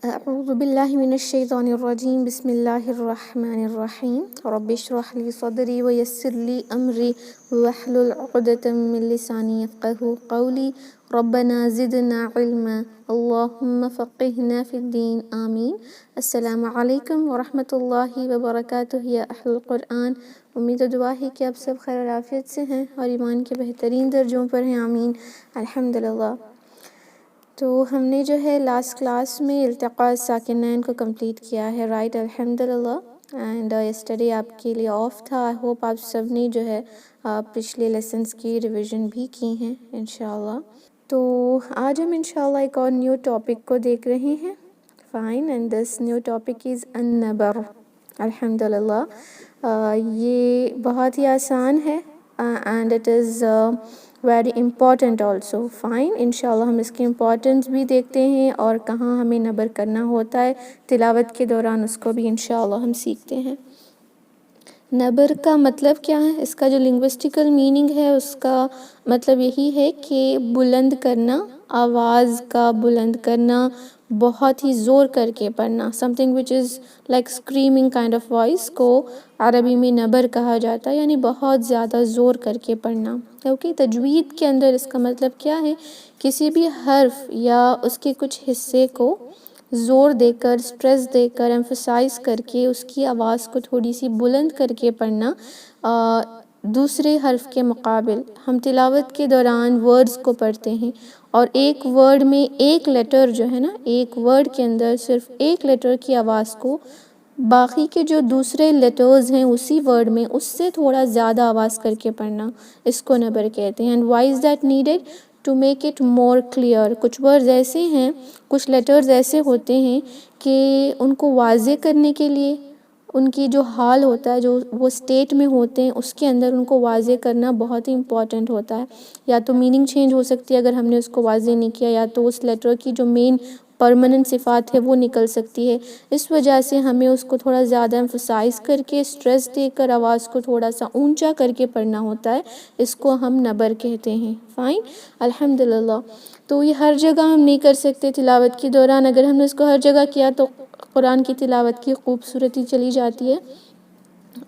أعوذ بالله من الشيطان الرجيم بسم الله الرحمن الرحيم رب اشرح لي صدري ويسر لي أمري واحلل عقدة من لساني يفقهوا قولي ربنا زدنا علما اللهم فقهنا في الدين آمین۔ السلام علیکم ورحمۃ اللہ وبرکاتہ یا اہل القرآن۔ امید و دعا ہے کہ آپ سب خیر و عافیت سے ہیں اور ایمان کے بہترین درجوں پر ہیں، آمین۔ الحمدللہ۔ تو ہم نے جو ہے لاسٹ کلاس میں التقاء الساکنین کو کمپلیٹ کیا ہے، رائٹ، الحمدللہ۔ اینڈ یسٹرڈے آپ کے لیے آف تھا۔ آئی ہوپ آپ سب نے جو ہے پچھلے لیسنس کی ریویژن بھی کی ہیں انشاءاللہ۔ تو آج ہم انشاءاللہ ایک اور نیو ٹاپک کو دیکھ رہے ہیں، fine, and this new topic is النبر، الحمدللہ۔ یہ بہت ہی آسان ہے and it is very important also, fine. انشاءاللہ ہم اس کی امپورٹنس بھی دیکھتے ہیں اور کہاں ہمیں نبر کرنا ہوتا ہے تلاوت کے دوران، اس کو بھی انشاءاللہ ہم سیکھتے ہیں۔ نبر کا مطلب کیا ہے؟ اس کا جو لنگوسٹیکل میننگ ہے اس کا مطلب یہی ہے کہ بلند کرنا، آواز کا بلند کرنا، بہت ہی زور کر کے پڑھنا، something which is like screaming kind of voice کو عربی میں نبر کہا جاتا ہے، یعنی بہت زیادہ زور کر کے پڑھنا۔ کیونکہ تجوید کے اندر اس کا مطلب کیا ہے؟ کسی بھی حرف یا اس کے کچھ حصے کو زور دے کر، سٹریس دے کر، ایمفسائز کر کے اس کی آواز کو تھوڑی سی بلند کر کے پڑھنا دوسرے حرف کے مقابل۔ ہم تلاوت کے دوران ورڈز کو پڑھتے ہیں اور ایک ورڈ میں ایک لیٹر جو ہے نا، ایک ورڈ کے اندر صرف ایک لیٹر کی آواز کو باقی کے جو دوسرے لیٹرز ہیں اسی ورڈ میں اس سے تھوڑا زیادہ آواز کر کے پڑھنا، اس کو نبر کہتے ہیں۔ And why is that needed? To make it more clear. کچھ ورڈز ایسے ہیں، کچھ لیٹرز ایسے ہوتے ہیں کہ ان کو واضح کرنے کے لیے ان کی جو حال ہوتا ہے، جو وہ اسٹیٹ میں ہوتے ہیں، اس کے اندر ان کو واضح کرنا بہت ہی امپورٹنٹ ہوتا ہے۔ یا تو میننگ چینج ہو سکتی ہے اگر ہم نے اس کو واضح نہیں کیا، یا تو اس لیٹر کی جو مین پرماننٹ صفات ہے وہ نکل سکتی ہے۔ اس وجہ سے ہمیں اس کو تھوڑا زیادہ ایمفسائز کر کے، سٹریس دے کر، آواز کو تھوڑا سا اونچا کر کے پڑھنا ہوتا ہے، اس کو ہم نبر کہتے ہیں، فائن، الحمدللہ۔ تو یہ ہر جگہ ہم نہیں کر سکتے تلاوت کے دوران، اگر ہم نے اس کو ہر جگہ کیا تو قرآن کی تلاوت کی خوبصورتی چلی جاتی ہے۔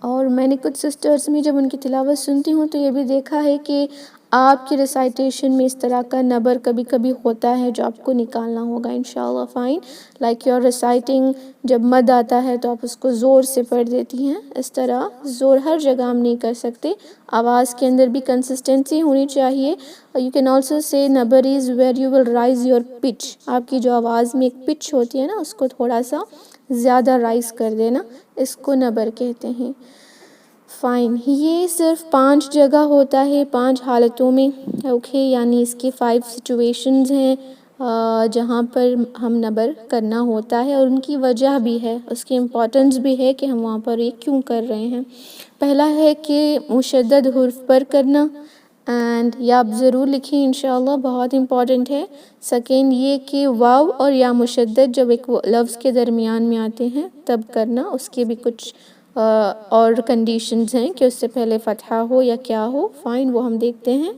اور میں نے کچھ سسٹرز میں جب ان کی تلاوت سنتی ہوں تو یہ بھی دیکھا ہے کہ آپ کی ریسائٹیشن میں اس طرح کا نبر کبھی کبھی ہوتا ہے جو آپ کو نکالنا ہوگا انشاءاللہ، فائن، لائک یور ریسائٹنگ، جب مد آتا ہے تو آپ اس کو زور سے پڑھ دیتی ہیں، اس طرح زور ہر جگہ ہم نہیں کر سکتے۔ آواز کے اندر بھی کنسسٹنسی ہونی چاہیے۔ یو کین آلسو سے نبر is where you will raise your pitch, آپ کی جو آواز میں ایک پچ ہوتی ہے نا اس کو تھوڑا سا زیادہ رائز کر دینا، اس کو نبر کہتے ہیں، فائن۔ یہ صرف 5 جگہ ہوتا ہے، 5 حالتوں میں، اوکے، یعنی اس کی 5 سچویشنز ہیں جہاں پر ہم نبر کرنا ہوتا ہے، اور ان کی وجہ بھی ہے، اس کی امپورٹنس بھی ہے کہ ہم وہاں پر یہ کیوں کر رہے ہیں۔ پہلا ہے کہ مشدد حرف پر کرنا، اینڈ یہ آپ ضرور لکھیں انشاءاللہ، بہت امپورٹنٹ ہے۔ سیکنڈ یہ کہ واو اور یا مشدد جب ایک لفظ کے درمیان میں آتے ہیں تب کرنا، اس کے بھی کچھ اور کنڈیشنز ہیں کہ اس سے پہلے فتحہ ہو یا کیا ہو، فائن، وہ ہم دیکھتے ہیں۔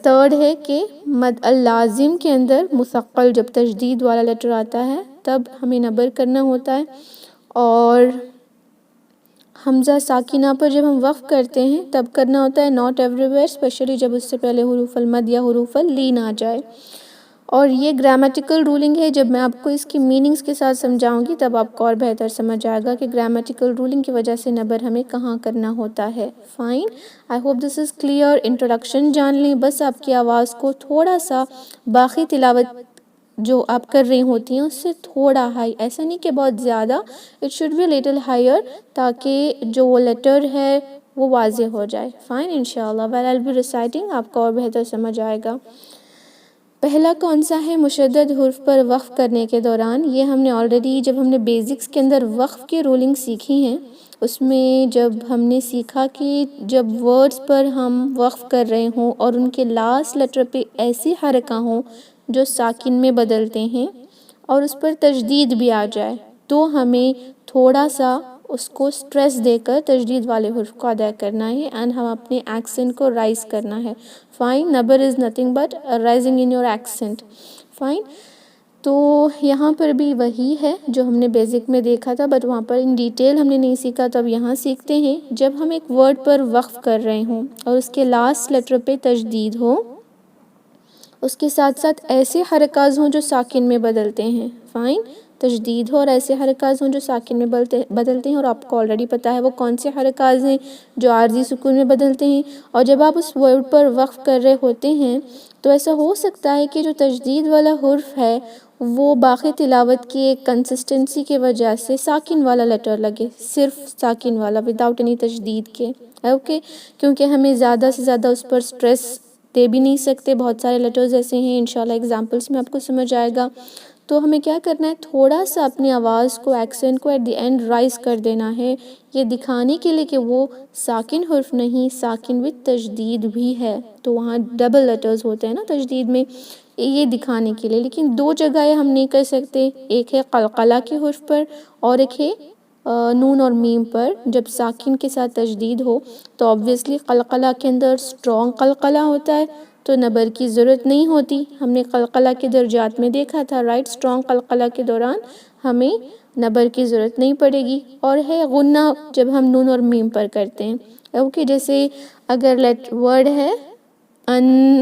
تھرڈ ہے کہ مد اللازم کے اندر مثقل جب تشدید والا لیٹر آتا ہے تب ہمیں نبر کرنا ہوتا ہے، اور حمزہ ساکنہ پر جب ہم وقف کرتے ہیں تب کرنا ہوتا ہے، ناٹ ایوری ویئر، اسپیشلی جب اس سے پہلے حروف المد یا حروف اللین آ جائے۔ اور یہ گرامیٹیکل رولنگ ہے، جب میں آپ کو اس کی میننگز کے ساتھ سمجھاؤں گی تب آپ کو اور بہتر سمجھ آئے گا کہ گرامیٹیکل رولنگ کی وجہ سے نبر ہمیں کہاں کرنا ہوتا ہے، fine. I hope this is clear. Introduction جان لیں، بس آپ کی آواز کو تھوڑا سا باقی تلاوت جو آپ کر رہی ہوتی ہیں اس سے تھوڑا ہائی، ایسا نہیں کہ بہت زیادہ، it should be little higher, تاکہ جو وہ لیٹر ہے وہ واضح ہو جائے، فائن، انشاءاللہ۔ Well I will be reciting, آپ کو اور بہتر سمجھ آئے گا۔ پہلا کون سا ہے؟ مشدد حرف پر وقف کرنے کے دوران، یہ ہم نے آلریڈی جب ہم نے بیزکس کے اندر وقف کی رولنگ سیکھی ہیں اس میں جب ہم نے سیکھا کہ جب ورڈز پر ہم وقف کر رہے ہوں اور ان کے لاسٹ لیٹر پہ ایسی حرکہ ہوں جو ساکن میں بدلتے ہیں اور اس پر تشدید بھی آ جائے تو ہمیں تھوڑا سا اس کو سٹریس دے کر تشدید والے حرف کو ادا کرنا ہے، اینڈ ہم اپنے ایکسنٹ کو رائز کرنا ہے، فائن۔ نبر is nothing but rising in your accent, fine. تو یہاں پر بھی وہی ہے جو ہم نے بیسک میں دیکھا تھا، بٹ وہاں پر ان ڈیٹیل ہم نے نہیں سیکھا، تو اب یہاں سیکھتے ہیں. جب ہم ایک ورڈ پر وقف کر رہے ہوں اور اس کے لاسٹ لیٹر پہ تشدید ہو، اس کے ساتھ ساتھ ایسے حرکات ہوں جو ساکن میں بدلتے ہیں، فائن، تشدید ہو اور ایسے حرکات ہوں جو ساکن میں بدلتے ہیں، اور آپ کو آلریڈی پتہ ہے وہ کون سے حرکات ہیں جو عارضی سکون میں بدلتے ہیں. اور جب آپ اس ورڈ پر وقف کر رہے ہوتے ہیں تو ایسا ہو سکتا ہے کہ جو تشدید والا حرف ہے وہ باقی تلاوت کی ایک کنسسٹنسی کی وجہ سے ساکن والا لیٹر لگے، صرف ساکن والا، وداؤٹ اینی تشدید کے. اوکے، کیونکہ ہمیں زیادہ سے زیادہ اس پر سٹریس دے بھی نہیں سکتے. بہت سارے لیٹرز ایسے ہیں، انشاءاللہ ایگزامپلس میں آپ کو سمجھ آئے گا. تو ہمیں کیا کرنا ہے، تھوڑا سا اپنی آواز کو، ایکسنٹ کو ایٹ دی اینڈ رائز کر دینا ہے، یہ دکھانے کے لیے کہ وہ ساکن حرف نہیں، ساکن وتھ تشدید بھی ہے. تو وہاں ڈبل لیٹرز ہوتے ہیں نا تشدید میں، یہ دکھانے کے لیے. لیکن دو جگہیں ہم نہیں کر سکتے، ایک ہے قلقلہ کے حرف پر اور ایک ہے نون اور میم پر. جب ساکن کے ساتھ تشدید ہو تو obviously قلقلہ کے اندر اسٹرانگ قلقلہ ہوتا ہے، تو نبر کی ضرورت نہیں ہوتی. ہم نے قلقلہ کے درجات میں دیکھا تھا، رائٹ، اسٹرانگ قلقلہ کے دوران ہمیں نبر کی ضرورت نہیں پڑے گی. اور ہے غنہ جب ہم نون اور میم پر کرتے ہیں. اوکے، جیسے اگر ورڈ ہے ان،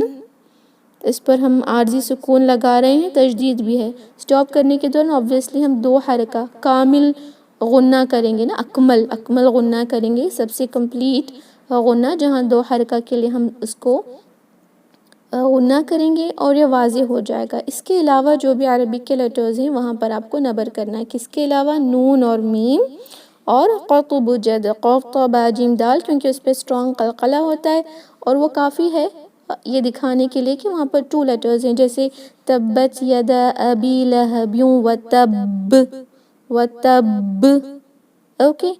اس پر ہم عارضی سکون لگا رہے ہیں، تشدید بھی ہے. سٹاپ کرنے کے دوران obviously ہم دو حرکہ کامل غنہ کریں گے نا، اکمل غنہ کریں گے، سب سے کمپلیٹ غنہ، جہاں دو حرکہ کے لیے ہم اس کو غنہ کریں گے اور یہ واضح ہو جائے گا. اس کے علاوہ جو بھی عربک کے لیٹرز ہیں وہاں پر آپ کو نبر کرنا ہے. کس کے علاوہ؟ نون اور میم اور قطب جد، قوف طا با جیم دال، کیونکہ اس پہ اسٹرانگ قلقلہ ہوتا ہے اور وہ کافی ہے یہ دکھانے کے لیے کہ وہاں پر 2 لیٹرز ہیں. جیسے تبت یدا ابی لہب وتب، وتب. اوکے،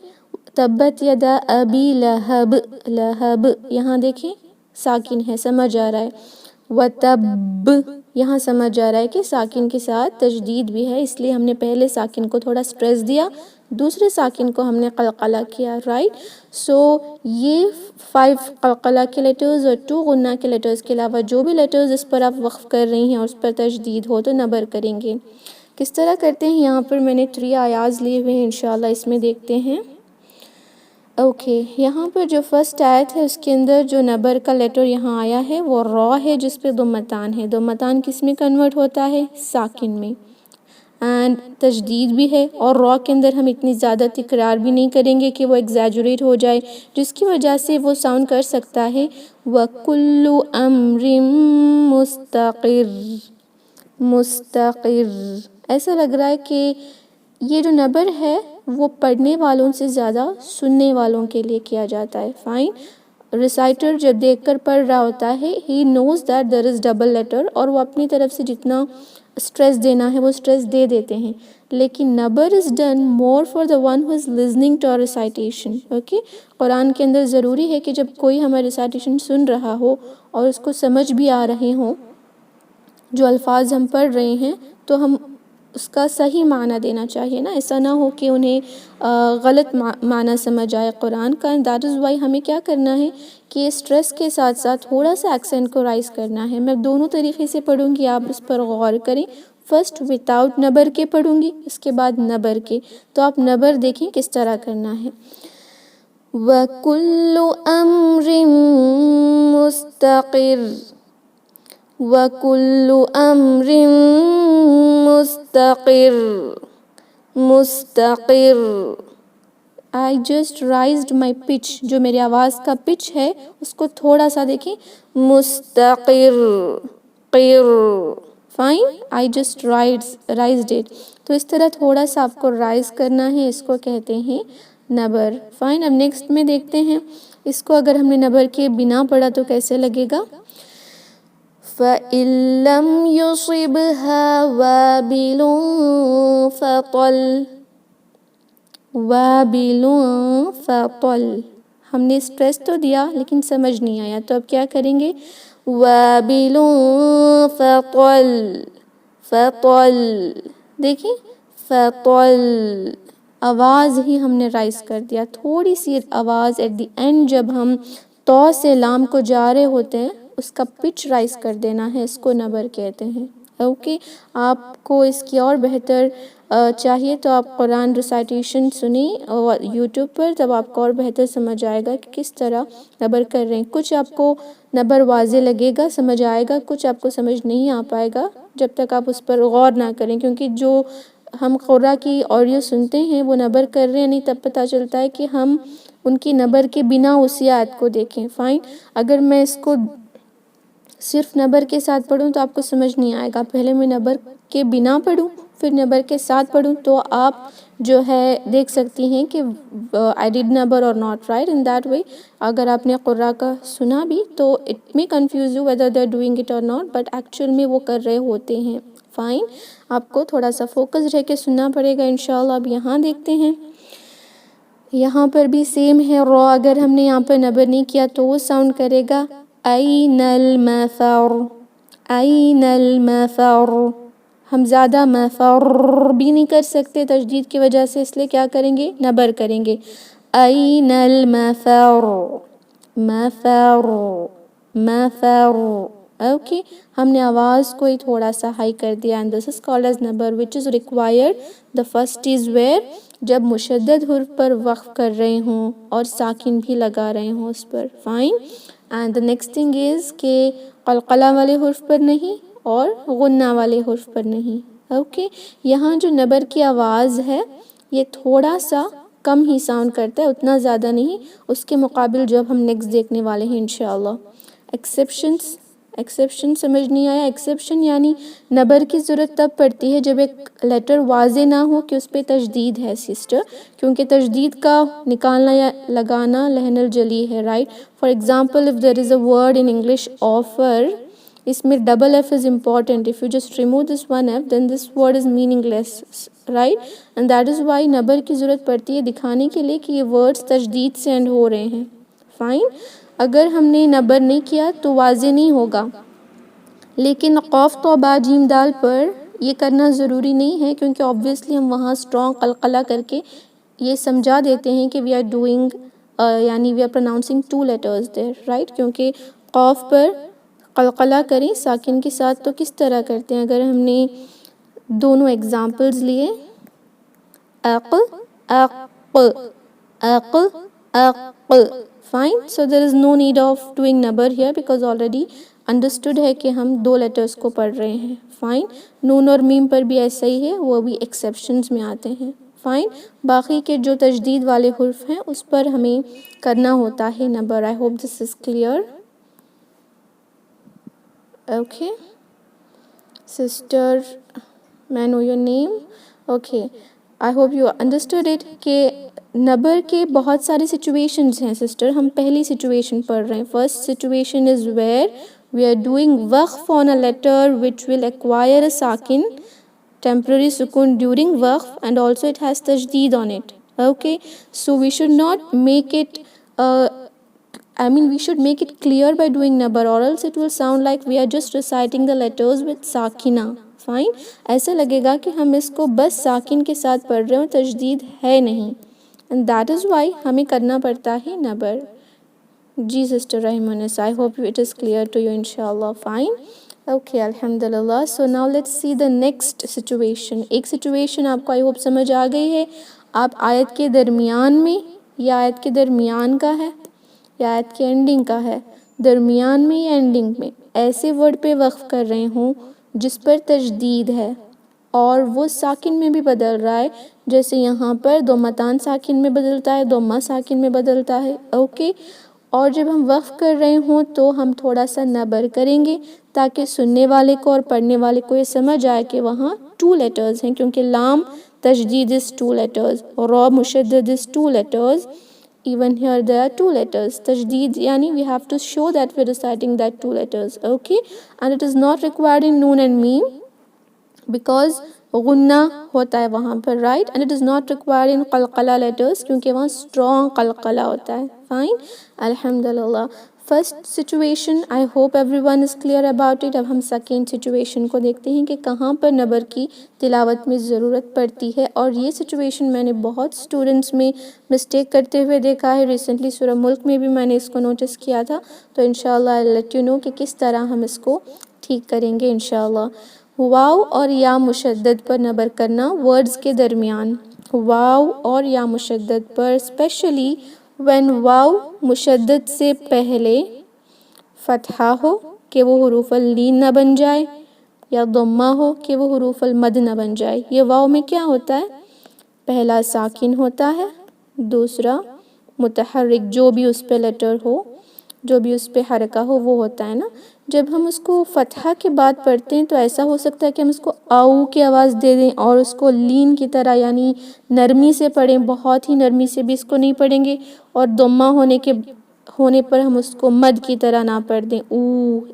تبت یدا ابی لہب، لہب یہاں دیکھیں ساکن ہے، سمجھ آ رہا ہے. وتب یہاں سمجھ آ رہا ہے کہ ساکن کے ساتھ تشدید بھی ہے، اس لیے ہم نے پہلے ساکن کو تھوڑا سٹریس دیا، دوسرے ساکن کو ہم نے قلقلہ کیا، رائٹ. سو یہ 5 قلقلہ کے لیٹرز اور 2 غنہ کے لیٹرز کے علاوہ جو بھی لیٹرز اس پر آپ وقف کر رہی ہیں اور اس پر تشدید ہو تو نبر کریں گے. کس طرح کرتے ہیں؟ یہاں پر میں نے 3 آیاز لیے ہوئے ہیں، انشاءاللہ اس میں دیکھتے ہیں. اوکے، یہاں پر جو فرسٹ آیت ہے اس کے اندر جو نبر کا لیٹر یہاں آیا ہے وہ را ہے، جس پہ ضمتان ہے. ضمتان کس میں کنورٹ ہوتا ہے؟ ساکن میں. اینڈ تشدید بھی ہے، اور را کے اندر ہم اتنی زیادہ تکرار بھی نہیں کریں گے کہ وہ ایگزیجریٹ ہو جائے، جس کی وجہ سے وہ ساؤنڈ کر سکتا ہے وَكُلُّ أَمْرٍ مُسْتَقِرٍ، مستقر. ایسا لگ رہا ہے کہ یہ جو نبر ہے وہ پڑھنے والوں سے زیادہ سننے والوں کے لیے کیا جاتا ہے. فائن، ریسائٹر جب دیکھ کر پڑھ رہا ہوتا ہے he knows that there is double letter، اور وہ اپنی طرف سے جتنا سٹریس دینا ہے وہ سٹریس دے دیتے ہیں. لیکن نبر is done more for the one who is listening to our recitation. Okay, Quran کے اندر ضروری ہے کہ جب کوئی ہمارا ریسائٹیشن سن رہا ہو اور اس کو سمجھ بھی آ رہے ہوں جو الفاظ ہم پڑھ رہے ہیں، تو ہم اس کا صحیح معنی دینا چاہیے نا. ایسا نہ ہو کہ انہیں غلط معنی سمجھ آئے قرآن کا. دیٹ از وائی ہمیں کیا کرنا ہے کہ اسٹریس کے ساتھ ساتھ تھوڑا سا ایکسنٹ کو رائز کرنا ہے. میں دونوں طریقے سے پڑھوں گی، آپ اس پر غور کریں. فرسٹ وداؤٹ نبر کے پڑھوں گی، اس کے بعد نبر کے. تو آپ نبر دیکھیں کس طرح کرنا ہے. وَكُلُّ أَمْرٍ مُسْتَقِرٍ، وَكُلُّ أَمْرٍ مُسْتَقِرٍ، مستقر. I just raised my pitch، جو میری آواز کا پچ ہے اس کو تھوڑا سا دیکھیں، مستقر، قر. Fine, I just raised it. تو اس طرح تھوڑا سا آپ کو رائز کرنا ہے، اس کو کہتے ہیں نبر. فائن، اب نیکسٹ میں دیکھتے ہیں اس کو اگر ہم نے نبر کے بنا پڑھا تو کیسے لگے گا. فَإِن لَّمْ يُصِبْهَا وَابِلٌ فَطَلٌ، وَابِلٌ فَطَلٌ. ہم نے اسٹریس تو دیا لیکن سمجھ نہیں آیا، تو اب کیا کریں گے؟ وَابِلٌ فَطَلٌ، فَطَلٌ. دیکھیں فَطَلٌ، آواز ہی ہم نے رائز کر دیا. تھوڑی سی آواز ایٹ دی اینڈ جب ہم تو سے لام کو جا رہے ہوتے ہیں اس کا پچ رائز کر دینا ہے، اس کو نبر کہتے ہیں. اوکے. آپ کو اس کی اور بہتر چاہیے تو آپ قرآن ریسائٹیشن سنیں اور یوٹیوب پر، تب آپ کو اور بہتر سمجھ آئے گا کہ کس طرح نبر کر رہے ہیں. کچھ آپ کو نبر واضح لگے گا، سمجھ آئے گا، کچھ آپ کو سمجھ نہیں آ پائے گا جب تک آپ اس پر غور نہ کریں، کیونکہ جو ہم قرآن کی آڈیو سنتے ہیں وہ نبر کر رہے ہیں نہیں، تب پتہ چلتا ہے کہ ہم ان کی نبر کے بنا اسی آیت کو دیکھیں. فائن. اگر میں اس کو صرف نبر کے ساتھ پڑھوں تو آپ کو سمجھ نہیں آئے گا. پہلے میں نبر کے بنا پڑھوں پھر نبر کے ساتھ پڑھوں تو آپ جو ہے دیکھ سکتی ہیں کہ I did نبر اور not right in that way. اگر آپ نے قرآن کا سنا بھی تو it may confuse you whether they're doing it or not, but actual میں وہ کر رہے ہوتے ہیں. فائن. آپ کو تھوڑا سا فوکس رہ کے سننا پڑے گا انشاءاللہ. اب یہاں دیکھتے ہیں، یہاں پر بھی سیم ہے. را اگر ہم نے یہاں پر نبر نہیں کیا تو وہ ساؤنڈ کرے گا این المفر، این المفر. ہم زیادہ مفر بھی نہیں کر سکتے تشدید کی وجہ سے، اس لیے کیا کریں گے؟ نبر کریں گے. این المفر، مفر، مفر. اوکے. ہم نے آواز کو ہی تھوڑا سا ہائی کر دیا. and this is called as نبر which is required. the first is where جب مشدد حرف پر وقف کر رہے ہوں اور ساکن بھی لگا رہے ہوں اس پر. Fine. and the next thing is کہ قلقلہ والے حرف پر نہیں اور غنہ والے حرف پر نہیں. اوکے. یہاں جو نبر کی آواز ہے یہ تھوڑا سا کم ہی ساؤنڈ کرتا ہے، اتنا زیادہ نہیں، اس کے مقابل جو اب ہم نیکسٹ دیکھنے والے ہیں انشاءاللہ. ایکسیپشن سمجھ نہیں آیا؟ ایکسیپشن یعنی نبر کی ضرورت تب پڑتی ہے جب ایک لیٹر واضح نہ ہو کہ اس پہ تشدید ہے سسٹر، کیونکہ تشدید کا نکالنا یا لگانا لحن الجلی ہے. Right. For example if there is a word in English offer، اس میں double F is important. if you just remove this one f then this word is meaningless. right. and that is why نبر کی ضرورت پڑتی ہے دکھانے کے لیے کہ یہ words تشدید سے اینڈ ہو رہے ہیں. فائن. اگر ہم نے نبر نہیں کیا تو واضح نہیں ہوگا، لیکن قوف تو با جیم دال پر یہ کرنا ضروری نہیں ہے، کیونکہ obviously ہم وہاں strong قلقلہ کر کے یہ سمجھا دیتے ہیں کہ we are doing یعنی we are pronouncing two letters there. right. کیونکہ قوف پر قلقلہ کریں ساکن کے ساتھ تو کس طرح کرتے ہیں؟ اگر ہم نے دونوں ایگزامپلز لیے اق اق اق اق. Fine. so there is no need of doing نبر here because already understood ہے کہ ہم دو لیٹرز کو پڑھ رہے ہیں. فائن. نون اور میم پر بھی ایسا ہی ہے، وہ بھی ایکسیپشنز میں آتے ہیں. فائن. باقی کے جو تشدید والے حرف ہیں اس پر ہمیں کرنا ہوتا ہے نبر. I hope this is clear. Okay. Sister, may I know your name? Okay. I hope you understood it کہ نبر کے بہت سارے سچویشنز ہیں سسٹر. ہم پہلی سچویشن پڑھ رہے ہیں. First situation is where we are doing وقف on a letter which will acquire a sakin, temporary sukun during waqf, and also it has tajdeed on it. Okay. So we should not make it we should make it clear by doing nabar, or else it will sound like we are just reciting the letters with sakina. Fine. ایسا لگے گا کہ ہم اس کو بس ساکن کے ساتھ پڑھ رہے ہوں، تجدید ہے نہیں. and that is why ہمیں کرنا پڑتا ہے نبر. جی sister رحمانس، I hope it is clear to you inshallah. Fine. Okay, alhamdulillah. So now let's see the next situation. ایک situation آپ کو I hope سمجھ آ گئی ہے. آپ آیت کے درمیان میں یا آیت کے درمیان کا ہے یا آیت کے اینڈنگ کا ہے، درمیان میں یا اینڈنگ میں ایسے ورڈ پہ وقف کر رہے ہوں جس پر تشدید ہے اور وہ ساکن میں بھی بدل رہا ہے، جیسے یہاں پر دومتان ساکن میں بدلتا ہے، دومہ ساکن میں بدلتا ہے. اوکے. اور جب ہم وقف کر رہے ہوں تو ہم تھوڑا سا نبر کریں گے تاکہ سننے والے کو اور پڑھنے والے کو یہ سمجھ آئے کہ وہاں 2 لیٹرز ہیں، کیونکہ لام تشدید is 2 letters اور را مشدد is 2 letters. Even here there are 2 letters. تشدید یعنی we have to show that we're reciting that 2 letters. Okay. And it is not required in noon and meme because غنہ ہوتا ہے وہاں پر. right. And it is not required in قلقلہ letters کیونکہ وہاں strong قلقلہ ہوتا ہے. fine. الحمدللہ. First situation, I hope everyone is clear about it. اب ہم second situation کو دیکھتے ہیں کہ کہاں پر نبر کی تلاوت میں ضرورت پڑتی ہے، اور یہ situation میں نے بہت اسٹوڈنٹس میں مسٹیک کرتے ہوئے دیکھا ہے. ریسنٹلی سورہ ملک میں بھی میں نے اس کو نوٹس کیا تھا، تو انشاءاللہ I'll let you know کہ کس طرح ہم اس کو ٹھیک کریں گے انشاءاللہ. واو اور یا مشدد پر نبر کرنا ورڈز کے درمیان، واو اور یا مشدد پر، اسپیشلی وین واو مشدد سے پہلے فتحہ ہو کہ وہ حروف اللین نہ بن جائے، یا ضمہ ہو کہ وہ حروف المد نہ بن جائے۔ یہ واو میں کیا ہوتا ہے؟ پہلا ساکن ہوتا ہے، دوسرا متحرک، جو بھی اس پہ لیٹر ہو، جو بھی اس پہ حرکہ ہو وہ ہوتا ہے نا۔ جب ہم اس کو فتحہ کے بعد پڑھتے ہیں تو ایسا ہو سکتا ہے کہ ہم اس کو آؤ کی آواز دے دیں اور اس کو لین کی طرح یعنی نرمی سے پڑھیں، بہت ہی نرمی سے بھی اس کو نہیں پڑھیں گے، اور ضمہ ہونے پر ہم اس کو مد کی طرح نہ پڑھ دیں، او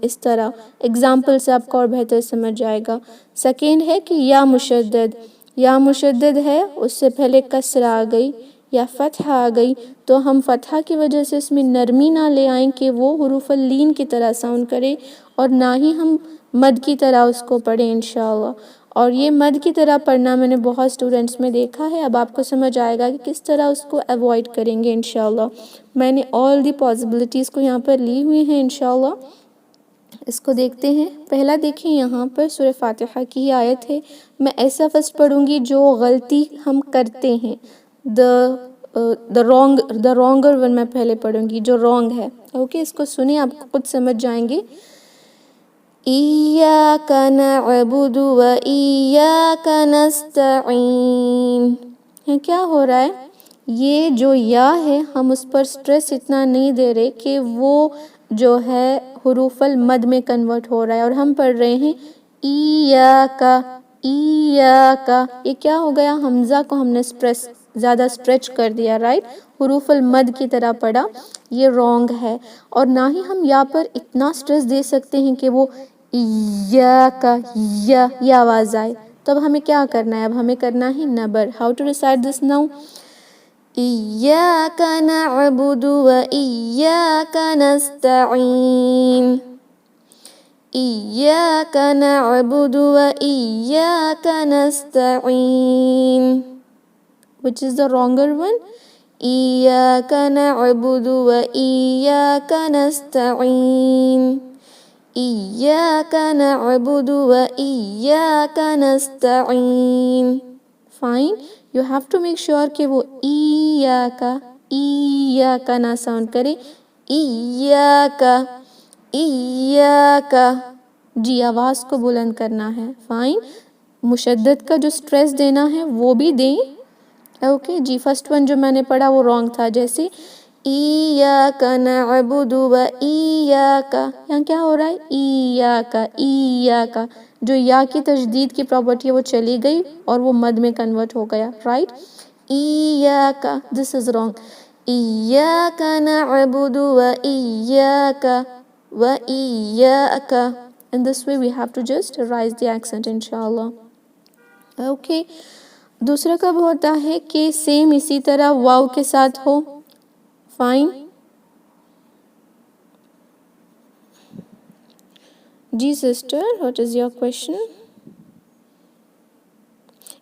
اس طرح۔ اگزامپل سے آپ کو اور بہتر سمجھ جائے گا۔ سیکنڈ ہے کہ یا مشدد، یا مشدد ہے، اس سے پہلے کسر آ گئی یا فتح آ گئی تو ہم فتحہ کی وجہ سے اس میں نرمی نہ لے آئیں کہ وہ حروف اللین کی طرح ساؤنڈ کرے، اور نہ ہی ہم مد کی طرح اس کو پڑھیں انشاءاللہ۔ اور یہ مد کی طرح پڑھنا میں نے بہت اسٹوڈنٹس میں دیکھا ہے، اب آپ کو سمجھ آئے گا کہ کس طرح اس کو ایوائڈ کریں گے انشاءاللہ۔ میں نے آل دی پاسبلٹیز کو یہاں پر لی ہوئی ہیں انشاءاللہ۔ اس کو دیکھتے ہیں۔ پہلا دیکھیں یہاں پر سورہ فاتحہ کی ہی آیت ہے، میں ایسا فرسٹ پڑھوں گی جو غلطی ہم کرتے ہیں، the wronger one میں پہلے پڑھوں گی جو رونگ ہے، اوکے۔ اس کو سنیں، آپ خود سمجھ جائیں گے۔ ایاک نعبد و ایاک نستعین، کیا ہو رہا ہے؟ یہ جو یا ہے ہم اس پر سٹریس اتنا نہیں دے رہے کہ وہ جو ہے حروف المد میں کنورٹ ہو رہا ہے، اور ہم پڑھ رہے ہیں ایاک ایاک، یہ کیا ہو گیا؟ حمزہ کو ہم نے زیادہ سٹریچ کر دیا، رائٹ؟ حروف المد کی طرح پڑھا، یہ رونگ ہے۔ اور نہ ہی ہم یا پر اتنا سٹریس دے سکتے ہیں کہ وہ ایاک یہ آواز آئے، تو اب ہمیں کیا کرنا ہے؟ اب ہمیں کرنا ہے نبر۔ How to recite this now? ایاک نعبد و ایاک نستعین، ایاک نعبد و ایاک نستعین، which is the wronger one؟ ایاک نعبد و ایاک نستعین، ایاک نعبد و ایاک نستعین۔ Fine, you have to make sure کہ وہ ایاک ایاک نہ ساؤنڈ کرے، ایاک ایاک، جی آواز کو بلند کرنا ہے۔ فائن، مشدد کا جو سٹریس دینا ہے وہ بھی دیں، اوکے جی۔ فرسٹ ون جو میں نے پڑھا وہ رونگ تھا، جیسے ایاک نعبد و ایاک، یہاں کیا ہو رہا ہے؟ ایاک ایاک، جو یا کی تشدید کی پراپرٹی ہے وہ چلی گئی اور وہ مد میں کنورٹ ہو گیا، رائٹ؟ ایاک، دس از رونگ۔ ایاک نعبد و ایاک و ایاک، in this way we have to just raise the accent انشاءاللہ، اوکے۔ دوسرا کب ہوتا ہے کہ سیم اسی طرح واو کے ساتھ ہو؟ فائن جی sister, what is your question؟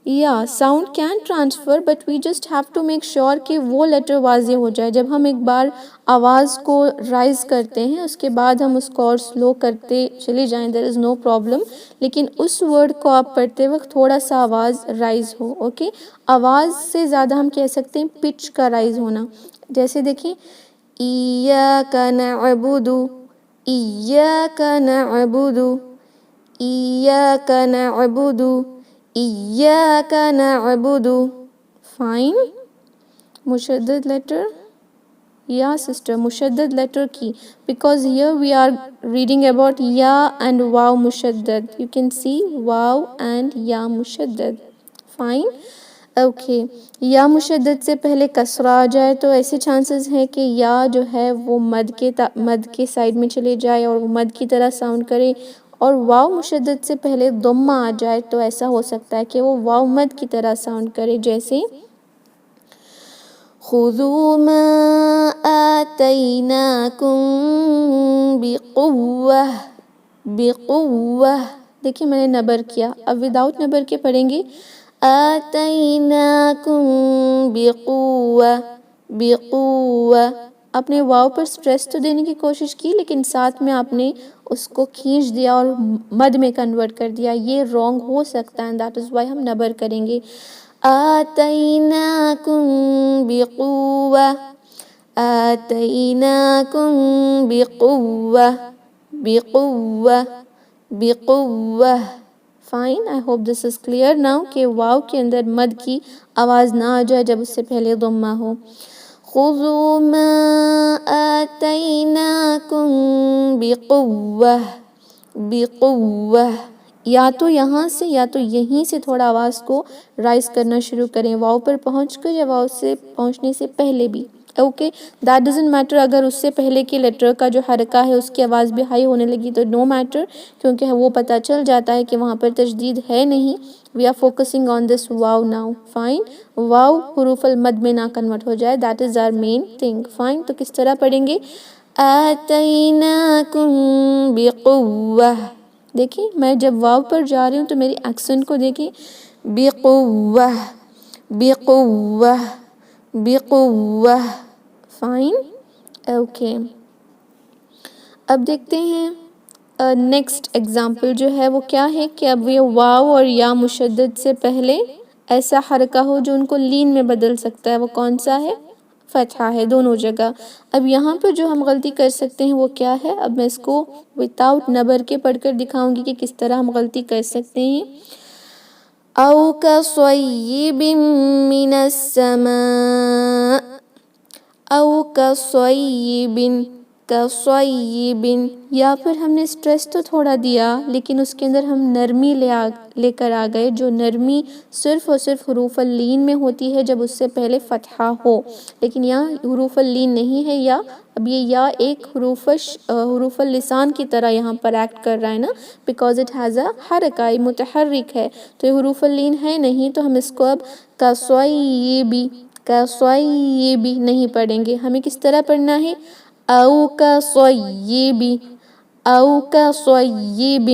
یا sound can transfer but we just have to make sure کہ وہ لیٹر واضح ہو جائے۔ جب ہم ایک بار آواز کو رائز کرتے ہیں اس کے بعد ہم اس کو اور سلو کرتے چلے جائیں، دیر از نو پرابلم، لیکن اس ورڈ کو آپ پڑھتے وقت تھوڑا سا آواز رائز ہو، اوکے۔ آواز سے زیادہ ہم کہہ سکتے ہیں پچ کا رائز ہونا، جیسے دیکھیں ایاک نعبد، ایاک نعبد، ایاک نعبد، ایاک نعبد۔ فائن، مشدد لیٹر، یا سسٹر مشدد لیٹر کی، because here we are reading about یا and واو مشدد، you can see واو and یا مشدد۔ Fine, okay. یا مشدد سے پہلے کسر آ جائے تو ایسے چانسز ہیں کہ یا جو ہے وہ مد کے سائڈ میں چلے جائے اور وہ مد کی طرح ساؤنڈ کرے، اور واو مشدد سے پہلے ضمہ آ جائے تو ایسا ہو سکتا ہے کہ وہ واو مد کی طرح ساؤنڈ کرے، جیسے خذوا ما آتیناکم بقوہ، بقوہ، دیکھیں میں نے نبر کیا، اب وداؤٹ نبر کے پڑھیں گے آتیناکم بقوہ، بقوہ، آپ نے واو پر سٹریس تو دینے کی کوشش کی لیکن ساتھ میں آپ نے اس کو کھینچ دیا اور مد میں کنورٹ کر دیا. یہ رانگ ہو سکتا ہے, دیٹ از وائی ہم نبر کریں گے. آتیناکم بقوہ, آتیناکم بقوہ, بقوہ, بقوہ. Fine, I hope this is clear now کہ واو کے اندر مد کی آواز نہ آ جائے جب اس سے پہلے ضمہ ہو. خذوا ما آتیناکم بقوہ, بقوہ. یا تو یہاں سے یا تو یہیں سے تھوڑا آواز کو رائز کرنا شروع کریں, واو پر پہنچ کر یا واو سے پہنچنے سے پہلے بھی. Okay, that doesn't matter. اگر اس سے پہلے کے لیٹر کا جو حرکہ ہے اس کی آواز بھی ہائی ہونے لگی تو نو میٹر, کیونکہ وہ پتہ چل جاتا ہے کہ وہاں پر تشدید ہے نہیں. We are focusing on this واو ناؤ. فائن, واو حروف المد میں نہ کنورٹ ہو جائے, that is our main thing. Fine, تو کس طرح پڑھیں گے؟ آتیناکم بقوہ. دیکھیں میں جب واو پر جا رہی ہوں تو میری ایکسنٹ کو دیکھیں. بقوہ, بقوہ, بقوہ. Fine, okay. اب دیکھتے ہیں نیکسٹ ایگزامپل جو ہے وہ کیا ہے کہ اب یہ واو اور یا مشدد سے پہلے ایسا حرکہ ہو جو ان کو لین میں بدل سکتا ہے. وہ کون سا ہے؟ فتحہ ہے دونوں جگہ. اب یہاں پہ جو ہم غلطی کر سکتے ہیں وہ کیا ہے؟ اب میں اس کو وداؤٹ نبر کے پڑھ کر دکھاؤں گی کہ کس طرح ہم غلطی کر سکتے ہیں. او کصیب من السماء, او کصیب, کصیب. یا پھر ہم نے سٹریس تو تھوڑا دیا لیکن اس کے اندر ہم نرمی لے کر آ گئے, جو نرمی صرف اور صرف حروف اللین میں ہوتی ہے جب اس سے پہلے فتحہ ہو, لیکن یہاں حروف اللین نہیں ہے. یا اب یہ یا ایک حروف اللسان کی طرح یہاں پر ایکٹ کر رہا ہے نا, بیکاز اٹ ہیز اے حرکہ, متحرک ہے, تو یہ حروف اللین ہے نہیں. تو ہم اس کو اب کصیبی, کصیبی نہیں پڑھیں گے. ہمیں کس طرح پڑھنا ہے؟ او کصیب, او کصیب,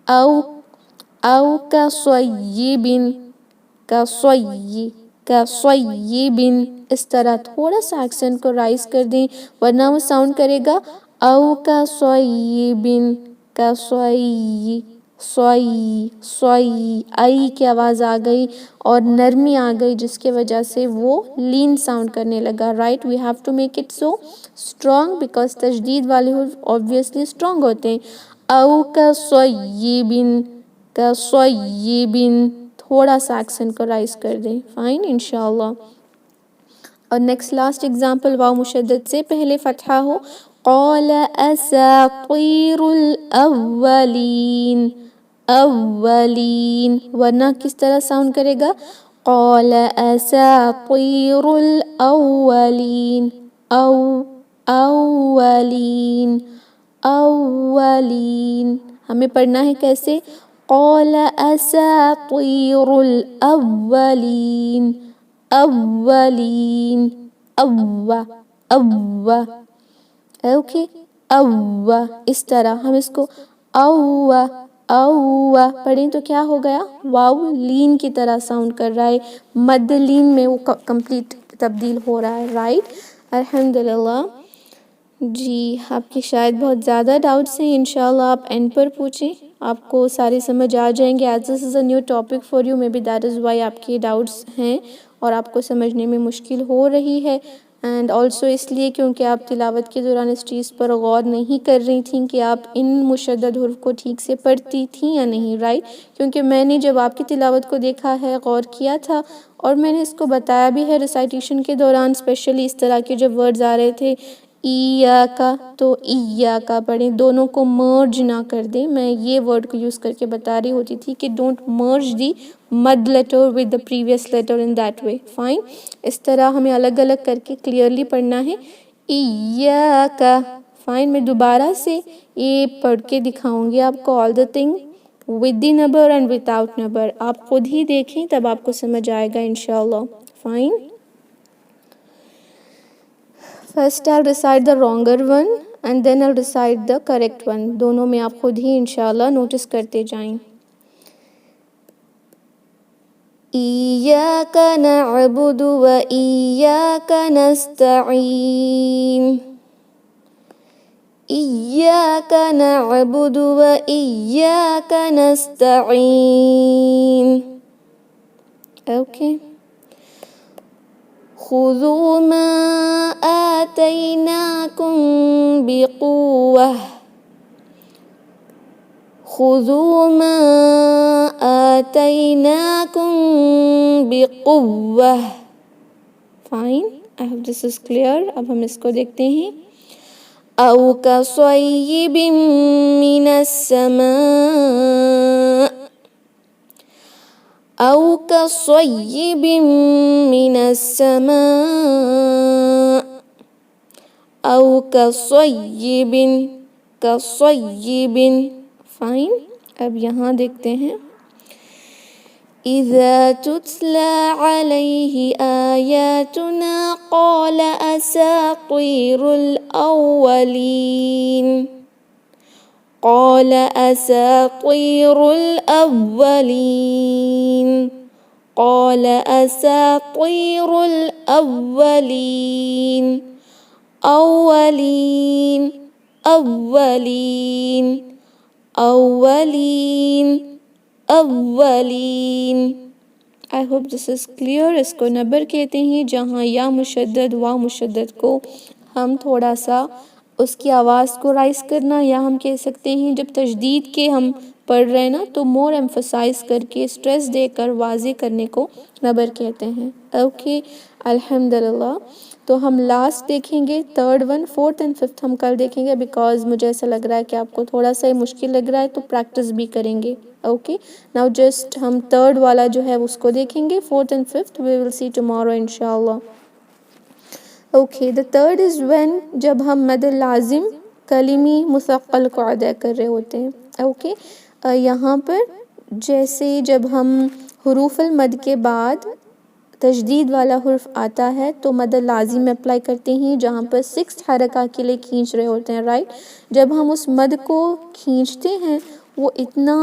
او کصیب, کصیب, کصیب. اس طرح تھوڑا سا ایکسنٹ کو رائز کر دیں ورنہ وہ ساؤنڈ کرے گا او کصیب, کصیب, صوی, صوی. آئی کی آواز آ گئی اور نرمی آ گئی جس کی وجہ سے وہ لین ساؤنڈ کرنے لگا. Right, we have to make it so strong because تشدید والے حروف obviously اسٹرانگ ہوتے ہیں. او کصیب, کصیب. تھوڑا سا ایکسنٹ کو رائز کر دیں. فائن, انشاءاللہ. اور نیکسٹ لاسٹ ایگزامپل واو مشدد سے پہلے فتحہ ہو. قال اساطیر الاولین, اولین. ورنہ کس طرح ساؤنڈ کرے گا؟ قال اساطیر الاولین, او, اولین, اولین. ہمیں پڑھنا ہے کیسے؟ قال اساطیر الاولین, اولین, اوہ, اوہ. اوکے, اوہ. اس طرح ہم اس کو اوہ, اوہ پڑھیں تو کیا ہو گیا؟ واو لین کی طرح ساؤنڈ کر رہا ہے, مد لین میں وہ کمپلیٹ تبدیل ہو رہا ہے. رائٹ, الحمدللہ. جی, آپ کی شاید بہت زیادہ ڈاؤٹس ہیں. انشاءاللہ آپ اینڈ پر پوچھیں, آپ کو سارے سمجھ آ جائیں گے. As this is a new topic for you, maybe that is why آپ کی ڈاؤٹس ہیں اور آپ کو سمجھنے میں مشکل ہو رہی ہے. اینڈ آلسو اس لیے کیونکہ آپ تلاوت کے دوران اس چیز پر غور نہیں کر رہی تھیں کہ آپ ان مشدد حروف کو ٹھیک سے پڑھتی تھیں یا نہیں. رائٹ, کیونکہ میں نے جب آپ کی تلاوت کو دیکھا ہے, غور کیا تھا اور میں نے اس کو بتایا بھی ہے ریسائٹیشن کے دوران, اسپیشلی اس طرح کے جب ورڈز آ رہے تھے ایاکا تو ایاکا پڑھیں, دونوں کو مرج نہ کر دیں. میں یہ ورڈ کو یوز کر کے بتا رہی ہوتی تھی کہ ڈونٹ مرج دی مد letter with the previous letter in that way. Fine, اس طرح ہمیں الگ الگ کر کے کلیئرلی پڑھنا ہے. ایاکا. فائن, میں دوبارہ سے یہ پڑھ کے دکھاؤں گی آپ کو, all the thing with the نبر اینڈ وداؤٹ نبر. آپ خود ہی دیکھیں تب آپ کو سمجھ آئے گا انشاءاللہ. Fine. First I'll recite the wronger one and then I'll recite the correct one. دونوں میں آپ خود ہی انشاءاللہ نوٹس کرتے جائیں. إياك نعبد وإياك نستعين. إياك نعبد وإياك نستعين. Okay. خذوا ما آتيناكم بقوة. خذوا ما آتيناكم بقوة. Fine. I hope this is clear. اب ہم اس کو دیکھتے ہیں. أو كصيب من السماء. أو كصيب من السماء. أو كصيب. كصيب. فائن. اب یہاں دیکھتے ہیں. إذا تتلى عليه آياتنا قال أساطير الأولين. قال أساطير الأولين. قال أساطير الأولين. أولين. أولين. أولين. اولین. I hope this is clear. اس کو نبر کہتے ہیں جہاں یا مشدد وا مشدد کو ہم تھوڑا سا اس کی آواز کو رائز کرنا، یا ہم کہہ سکتے ہیں جب تشدید کے ہم پڑھ رہے ہیں نا تو مور ایمفسائز کر کے اسٹریس دے کر واضح کرنے کو نبر کہتے ہیں. اوکے الحمدللہ. تو ہم لاسٹ دیکھیں گے third one. Fourth and fifth ہم کل دیکھیں گے بیکاز مجھے ایسا لگ رہا ہے کہ آپ کو تھوڑا سا مشکل لگ رہا ہے تو پریکٹس بھی کریں گے. اوکے ناؤ جسٹ ہم تھرڈ والا جو ہے اس کو دیکھیں گے. Fourth and fifth we will see tomorrow انشاءاللہ. Okay the third is when جب ہم مد لازم کلمی مثقل کو ادا کر رہے ہوتے ہیں. اوکے یہاں پر جیسے جب ہم حروف المد کے بعد تشدید والا حرف آتا ہے تو مد لازم میں اپلائی کرتے ہیں جہاں پر 6 حرکہ کے لیے کھینچ رہے ہوتے ہیں. رائٹ جب ہم اس مد کو کھینچتے ہیں وہ اتنا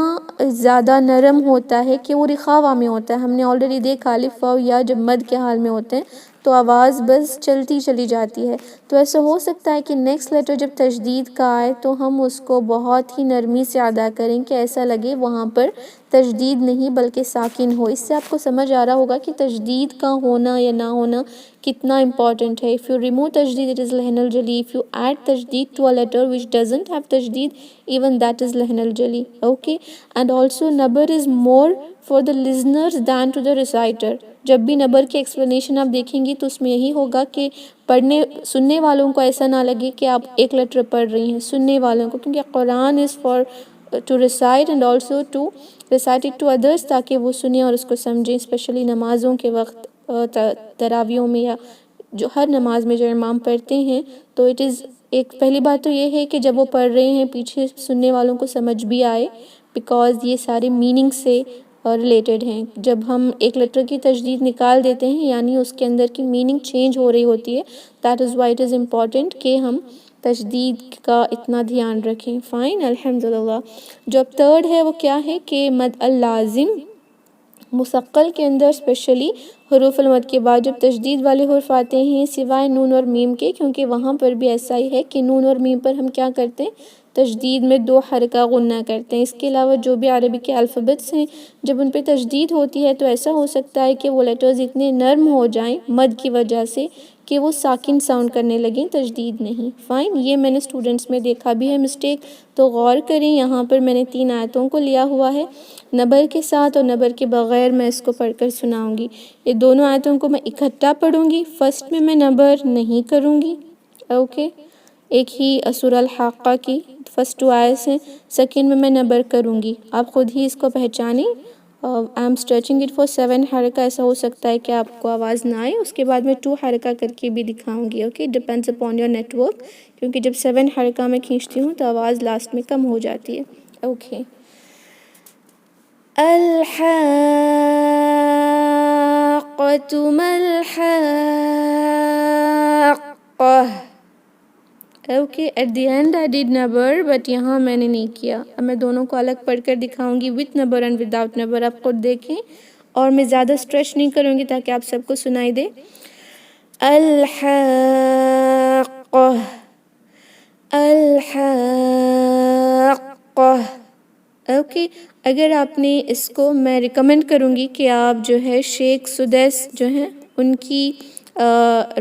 زیادہ نرم ہوتا ہے کہ وہ رخاوہ میں ہوتا ہے. ہم نے آلریڈی دیکھا الف واو یا جب مد کے حال میں ہوتے ہیں تو آواز بس چلتی چلی جاتی ہے. تو ایسا ہو سکتا ہے کہ نیکسٹ لیٹر جب تشدید کا آئے تو ہم اس کو بہت ہی نرمی سے ادا کریں کہ ایسا لگے وہاں پر تشدید نہیں بلکہ ساکن ہو. اس سے آپ کو سمجھ آ رہا ہوگا کہ تشدید کا ہونا یا نہ ہونا کتنا امپورٹنٹ ہے. If you remove تشدید it is لحن الجلی. If you add تشدید to a letter which doesn't have تشدید even that is لحن الجلی. Okay and also نبر is more for the listeners than to the reciter. جب بھی نبر کی ایکسپلینیشن آپ دیکھیں گی تو اس میں یہی ہوگا کہ سننے والوں کو ایسا نہ لگے کہ آپ ایک لیٹر پڑھ رہی ہیں. سننے والوں کو کیونکہ قرآن is for to recite and also to recite it to others تاکہ وہ سنیں اور اس کو سمجھیں. اسپیشلی نمازوں کے وقت تراویوں میں یا جو ہر نماز میں جو امام پڑھتے ہیں تو اٹ از ایک پہلی بات تو یہ ہے کہ جب وہ پڑھ رہے ہیں پیچھے سننے والوں کو سمجھ بھی آئے بیکاز یہ سارے میننگ سے ریلیٹڈ ہیں. جب ہم ایک لیٹر کی تشدید نکال دیتے ہیں یعنی اس کے اندر کی میننگ چینج ہو رہی ہوتی ہے. That is why it is important کہ ہم تشدید کا اتنا دھیان رکھیں. فائن الحمدللہ. جو اب تھرڈ ہے وہ کیا ہے کہ مد اللازم مثقل کے اندر اسپیشلی حروف المد کے بعد جب تشدید والے حرف آتے ہیں سوائے نون اور میم کے کیونکہ وہاں پر بھی ایسا ہی ہے کہ نون اور میم پر ہم کیا کرتے ہیں تشدید میں 2 حرکہ غنہ کرتے ہیں. اس کے علاوہ جو بھی عربی کے الفابیٹس ہیں جب ان پہ تشدید ہوتی ہے تو ایسا ہو سکتا ہے کہ وہ لیٹرز اتنے نرم ہو جائیں مد کی وجہ سے کہ وہ ساکن ساؤنڈ کرنے لگیں تشدید نہیں. فائن یہ میں نے اسٹوڈنٹس میں دیکھا بھی ہے مسٹیک. تو غور کریں یہاں پر میں نے 3 آیتوں کو لیا ہوا ہے نبر کے ساتھ اور نبر کے بغیر میں اس کو پڑھ کر سناؤں گی. یہ دونوں آیتوں کو میں اکٹھا پڑھوں گی. فرسٹ میں نبر نہیں کروں گی. اوکے ایک ہی سورہ الحاقہ کی فرسٹ 2 آیتیں ہیں. سیکنڈ میں نبر کروں گی. آپ خود ہی اس کو پہچانیں. I am stretching it for 7 حرکہ. ایسا ہو سکتا ہے کہ آپ کو آواز نہ آئے. اس کے بعد میں 2 حرکہ کر کے بھی دکھاؤں گی. Okay depends upon your network کیونکہ جب 7 حرکہ میں کھینچتی ہوں تو آواز لاسٹ میں کم ہو جاتی ہے. اوکے الحاقۃ ما الحاقہ. Okay at the end I did نبر بٹ یہاں میں نے نہیں کیا. اب میں دونوں کو الگ پڑھ کر دکھاؤں گی وتھ نبر اینڈ وداؤٹ نبر. آپ خود دیکھیں اور میں زیادہ اسٹریچ نہیں کروں گی تاکہ آپ سب کو سنائی دے. الحاقہ، الحاقہ. اوکے، اگر آپ نے اس کو، میں ریکمینڈ کروں گی کہ آپ جو ہے شیخ سدیس جو ہیں ان کی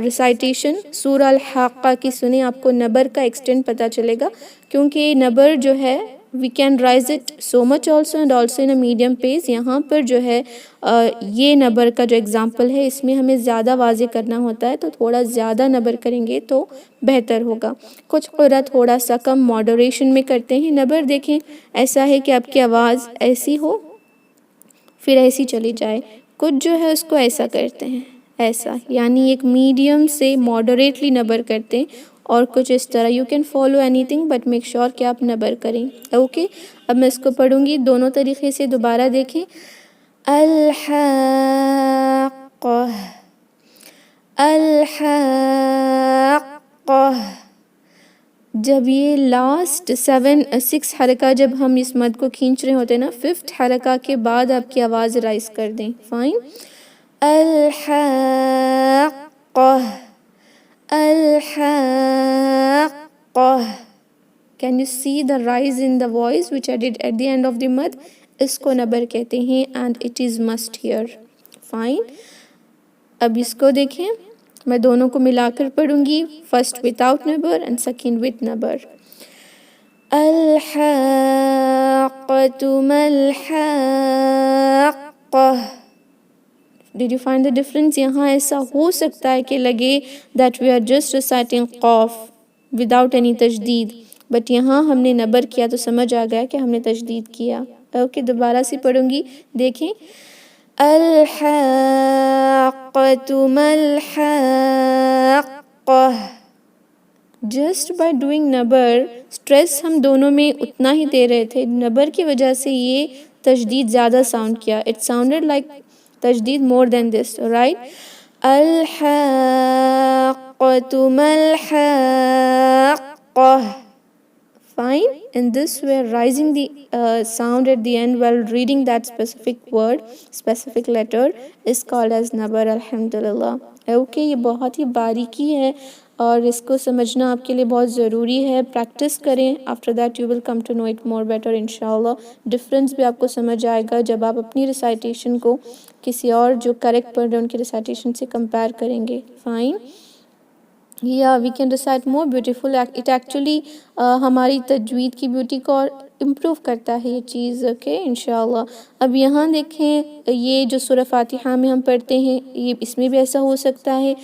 ریسائٹیشن سورہ الحاقہ کی سنیں. آپ کو نبر کا ایکسٹینٹ پتہ چلے گا، کیونکہ نبر جو ہے we can raise it so much also and also in a medium pace. یہاں پر جو ہے یہ نبر کا جو ایگزامپل ہے اس میں ہمیں زیادہ واضح کرنا ہوتا ہے، تو تھوڑا زیادہ نبر کریں گے تو بہتر ہوگا. کچھ قرأ تھوڑا سا کم ماڈریشن میں کرتے ہیں. نبر دیکھیں ایسا ہے کہ آپ کی آواز ایسی ہو پھر ایسی چلی جائے، کچھ جو ہے اس کو ایسا کرتے ہیں، ایسا، یعنی ایک میڈیم سے ماڈریٹلی نبر کرتے ہیں، اور کچھ اس طرح. You can follow any thing but make sure کہ آپ نبر کریں. اوکے، اب میں اس کو پڑھوں گی دونوں طریقے سے. دوبارہ دیکھیں. الحاقہ، الحاقہ. جب یہ لاسٹ 6 حرکہ جب ہم اس مد کو کھینچ رہے ہوتے ہیں نا، 5th حرکہ کے بعد آپ کی آواز رائز کر دیں. Fine. الحاقہ، الحاقہ. Can you see the rise in the voice which I did at the end of the mud? اس کو نبر کہتے ہیں and it is must here. Fine. اب اس کو دیکھیں، میں دونوں کو ملا کر پڑھوں گی. First without نبر and second with نبر. الحاقۃ ما الحاقہ. Did you find the difference? یہاں ایسا ہو سکتا ہے کہ لگے that we are just reciting قاف without any تجدید، بٹ یہاں ہم نے نبر کیا تو سمجھ آ گیا کہ ہم نے تجدید کیا. اوکے، دوبارہ سے پڑھوں گی. دیکھیں. الحاقۃ ما الحاقہ. جسٹ بائی ڈوئنگ نبر، اسٹریس ہم دونوں میں اتنا ہی دے رہے تھے، نبر کی وجہ سے یہ تجدید زیادہ ساؤنڈ کیا. اٹ ساؤنڈڈ لائک تجدید more than this, right? الحاقۃ ما الحاقہ. Fine. In this way, rising the sound at the end while reading that specific word, specific letter is called as nabar. Alhamdulillah. Okay, یہ بہت ہی باریکی ہے اور اس کو سمجھنا آپ کے لیے بہت ضروری ہے. پریکٹس کریں. After that you will come to know it more better inshallah. Difference بھی آپ کو سمجھ آئے گا جب آپ اپنی ریسائٹیشن کو کسی اور جو کریکٹ پڑھ رہے ہیں ان کی ریسائٹیشن سے کمپیئر کریں گے. Fine. Yeah, we can recite more beautiful. It actually ہماری تجوید کی بیوٹی کو اور امپروو کرتا ہے یہ چیز. اوکے انشاءاللہ. اب یہاں دیکھیں، یہ جو سورہ فاتحہ میں ہم پڑھتے ہیں، یہ اس میں بھی ایسا ہو سکتا ہے.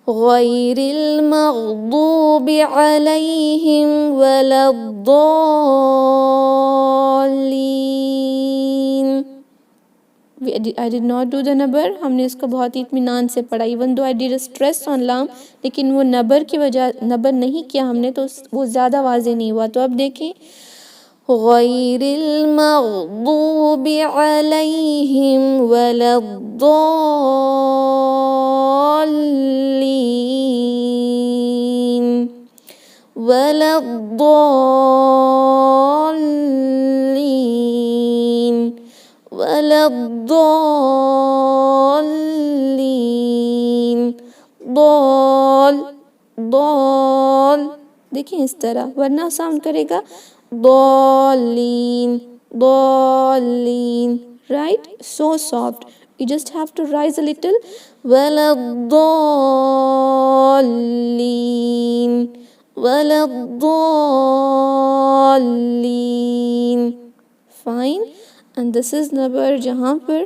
غیر المغضوب علیہم ولا الضالین. I did not do the نبر. ہم نے اس کو بہت ہی اطمینان سے پڑھا. even though I did a stress on لام، لیکن وہ نبر کی وجہ، نبر نہیں کیا ہم نے تو وہ زیادہ واضح نہیں ہوا. تو اب دیکھیں. غیر المغضوب علیہم ولا الضالین، ولا الضالین، ولا الضالین. ضال، ضال. دیکھیں اس طرح، ورنہ ساؤنڈ کرے گا ضالین، ضالین. Right? So soft. You just have to rise a little. ولا الضالین، ولا الضالین. Fine. And this is نبر، جہاں پر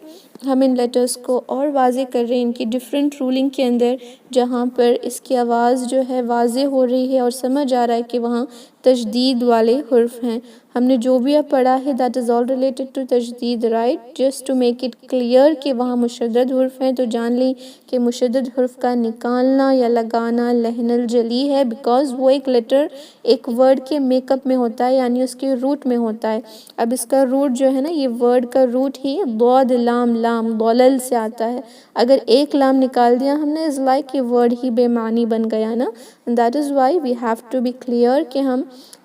ہم ان لیٹرز کو اور واضح کر رہے ہیں ان کی ڈیفرنٹ رولنگ کے اندر، جہاں پر اس کی آواز جو ہے واضح ہو رہی ہے اور سمجھ آ رہا ہے کہ وہاں تجدید والے حرف ہیں. ہم نے جو بھی اب پڑھا ہے that is all related to تجدید, right? Just to make it clear کہ وہاں مشدد حرف ہیں, تو جان لیں کہ مشدد حرف کا نکالنا یا لگانا لحن الجلی ہے, because وہ ایک لیٹر ایک ورڈ کے میک اپ میں ہوتا ہے, یعنی اس کے روٹ میں ہوتا ہے. اب اس کا روٹ جو ہے نا, یہ ورڈ کا روٹ ہی ضاد لام لام ضلل سے آتا ہے. اگر ایک لام نکال دیا ہم نے از لائک یہ ورڈ ہی بے معنی بن گیا نا. That is why we have to be clear کہ ہم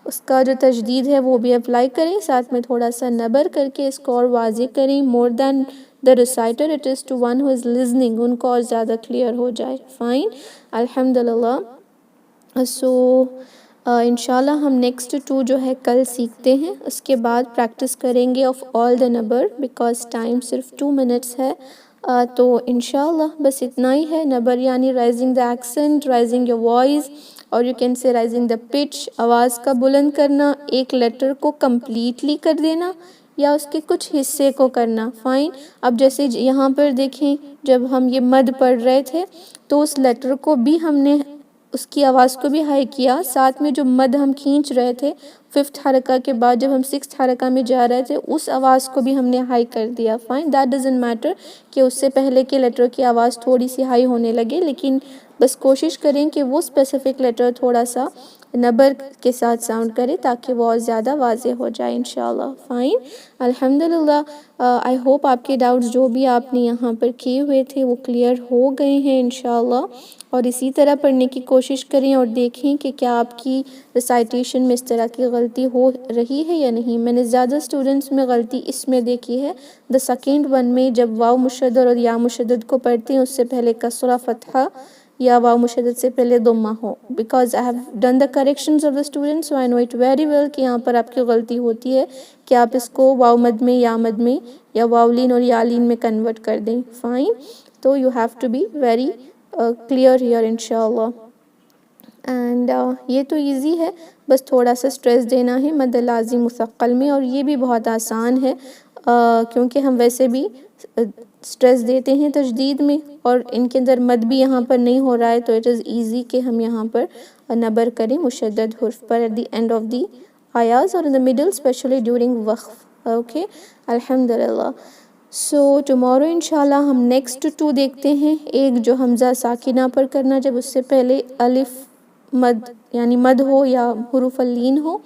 اس کا جو تجدید ہے وہ بھی اپلائی کریں, ساتھ میں تھوڑا سا نبر کر کے اس کو اور واضح کریں. مور دین the reciter it is to one who is listening, ان کو اور زیادہ کلیئر ہو جائے. فائن, الحمدللہ. سو انشاءاللہ ہم نیکسٹ 2 جو ہے کل سیکھتے ہیں, اس کے بعد پریکٹس کریں گے آف آل دا نبر بیکاز ٹائم صرف 2 منٹس ہے. تو انشاءاللہ بس اتنا ہی ہے. نبر یعنی rising the accent, rising your voice, اور you can say rising the pitch, آواز کا بلند کرنا, ایک لیٹر کو کمپلیٹلی کر دینا یا اس کے کچھ حصے کو کرنا. فائن. اب جیسے یہاں پر دیکھیں جب ہم یہ مد پڑھ رہے تھے تو اس لیٹر کو بھی ہم نے اس کی آواز کو بھی ہائی کیا, ساتھ میں جو مد ہم کھینچ رہے تھے 5th حرکہ کے بعد جب ہم 6th حرکہ میں جا رہے تھے اس آواز کو بھی ہم نے ہائی کر دیا. فائن, دیٹ ڈزنٹ میٹر کہ اس سے پہلے کے لیٹر کی آواز تھوڑی سی ہائی ہونے لگے, لیکن بس کوشش کریں کہ وہ اسپیسیفک لیٹر تھوڑا سا نبر کے ساتھ ساؤنڈ کرے تاکہ وہ اور زیادہ واضح ہو جائے انشاءاللہ. فائن, الحمدللہ. آئی ہوپ آپ کے ڈاؤٹس جو بھی آپ نے یہاں پر کیے ہوئے تھے وہ کلیئر ہو گئے ہیں انشاءاللہ, اور اسی طرح پڑھنے کی کوشش کریں اور دیکھیں کہ کیا آپ کی ریسائٹیشن میں اس طرح کی غلطی ہو رہی ہے یا نہیں. میں نے زیادہ اسٹوڈنٹس میں غلطی اس میں دیکھی ہے دا سیکنڈ ون میں, جب واو مشدد اور یا مشدد کو پڑھتے ہیں اس سے پہلے کسرہ فتحہ یا واو مشدد سے پہلے ضمہ ہو. Because I have done the corrections of the students so I know it very well کہ یہاں پر آپ کی غلطی ہوتی ہے کہ آپ اس کو واو مد میں یا مد میں یا واولین اور یالین میں کنورٹ کر دیں. فائن, تو you have to be very clear here انشاءاللہ. اینڈ یہ تو ایزی ہے, بس تھوڑا سا اسٹریس دینا ہے مد لازم مثقل میں, اور یہ بھی بہت آسان ہے کیونکہ ہم ویسے بھی اسٹریس دیتے ہیں تجدید میں اور ان کے اندر مد بھی یہاں پر نہیں ہو رہا ہے, تو اٹ از ایزی کہ ہم یہاں پر نبر کریں مشدد حرف پر at the end of the آیاز اور in the middle especially during وقف. اوکے, الحمدللہ. سو ٹمورو انشاءاللہ ہم نیکسٹ 2 دیکھتے ہیں. ایک جو حمزہ ساکنہ پر کرنا جب اس سے پہلے الف مد یعنی مد ہو یا حروف اللین ہو.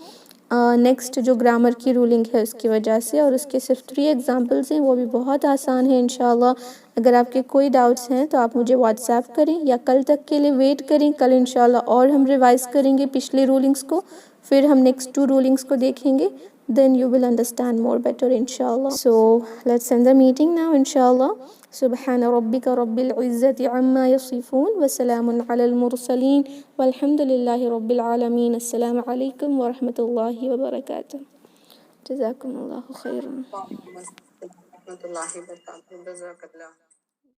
نیکسٹ جو گرامر کی رولنگ ہے اس کی وجہ سے, اور اس کے صرف 3 ایگزامپلس ہیں, وہ بھی بہت آسان ہیں انشاءاللہ. اگر آپ کے کوئی ڈاؤٹس ہیں تو آپ مجھے واٹس ایپ کریں یا کل تک کے لیے ویٹ کریں. کل انشاءاللہ اور ہم ریوائز کریں گے پچھلی رولنگس کو, پھر ہم نیکسٹ 2 رولنگس کو دیکھیں گے. then you will understand more better inshallah. So let's end the meeting now inshallah. Subhana rabbika rabbil izzati amma yasifun wa salamun ala al-mursalin walhamdulillahi rabbil alamin. Assalamu alaikum wa rahmatullahi wa barakatuh. Jazakumullahu khairan. Wa rahmatullahi wa barakatuh.